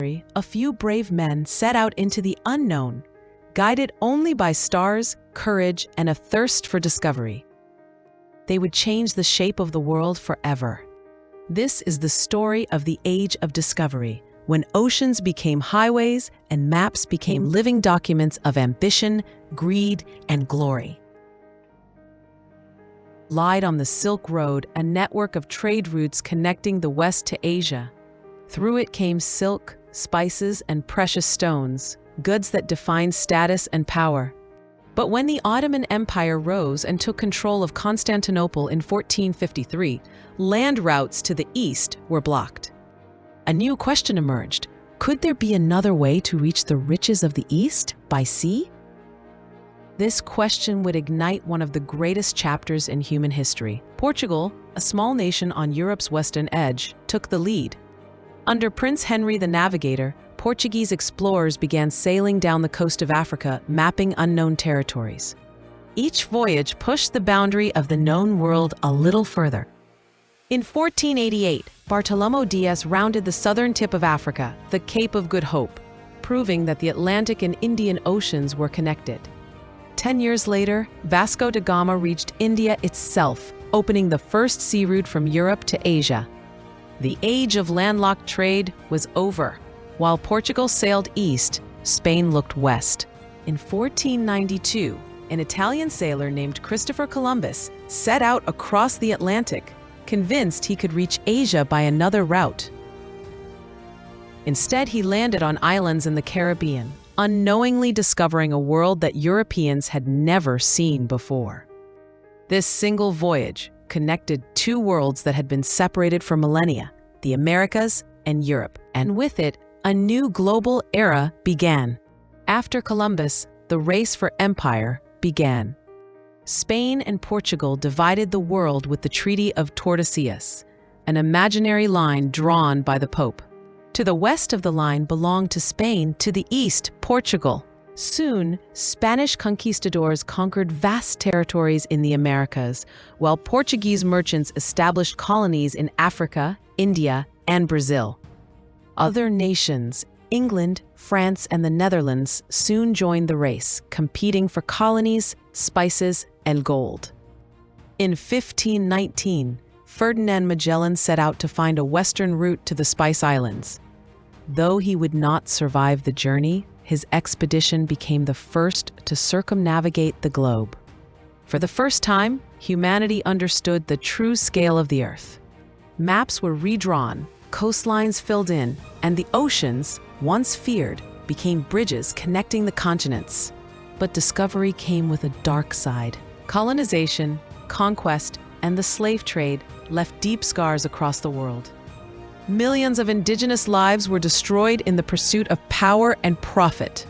discovery, a few brave men set out into the unknown, guided only by stars, courage, and a thirst for discovery. They would change the shape of the world forever. This is the story of the Age of Discovery, when oceans became highways and maps became living documents of ambition, greed, and glory. Lied on the Silk Road, a network of trade routes connecting the West to Asia. Through it came silk, spices, and precious stones, goods that defined status and power. But when the Ottoman Empire rose and took control of Constantinople in 1453, land routes to the east were blocked. A new question emerged. Could there be another way to reach the riches of the East by sea? This question would ignite one of the greatest chapters in human history. Portugal, a small nation on Europe's western edge, took the lead. Under Prince Henry the Navigator, Portuguese explorers began sailing down the coast of Africa, mapping unknown territories. Each voyage pushed the boundary of the known world a little further. In 1488, Bartolomé Dias rounded the southern tip of Africa, the Cape of Good Hope, proving that the Atlantic and Indian Oceans were connected. 10 years later, Vasco da Gama reached India itself, opening the first sea route from Europe to Asia. The age of landlocked trade was over. While Portugal sailed east, Spain looked west. In 1492, an Italian sailor named Christopher Columbus set out across the Atlantic, convinced he could reach Asia by another route. Instead, he landed on islands in the Caribbean, unknowingly discovering a world that Europeans had never seen before. This single voyage connected two worlds that had been separated for millennia, the Americas and Europe, and with it, a new global era began. After Columbus, the race for empire began. Spain and Portugal divided the world with the Treaty of Tordesillas, an imaginary line drawn by the Pope. To the west of the line belonged to Spain, to the east, Portugal. Soon, Spanish conquistadors conquered vast territories in the Americas, while Portuguese merchants established colonies in Africa, India, and Brazil. Other nations, England, France, and the Netherlands, soon joined the race, competing for colonies, spices, and gold. In 1519, Ferdinand Magellan set out to find a western route to the Spice Islands. Though he would not survive the journey, his expedition became the first to circumnavigate the globe. For the first time, humanity understood the true scale of the Earth. Maps were redrawn, coastlines filled in, and the oceans, once feared, became bridges connecting the continents. But discovery came with a dark side. Colonization, conquest, and the slave trade left deep scars across the world. Millions of indigenous lives were destroyed in the pursuit of power and profit.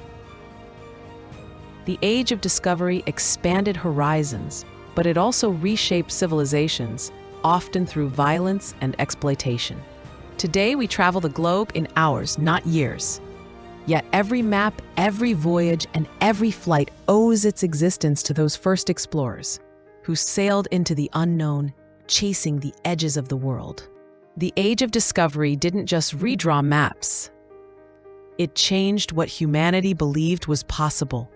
The Age of Discovery expanded horizons, but it also reshaped civilizations, often through violence and exploitation. Today, we travel the globe in hours, not years. Yet every map, every voyage, and every flight owes its existence to those first explorers who sailed into the unknown, chasing the edges of the world. The Age of Discovery didn't just redraw maps. It changed what humanity believed was possible.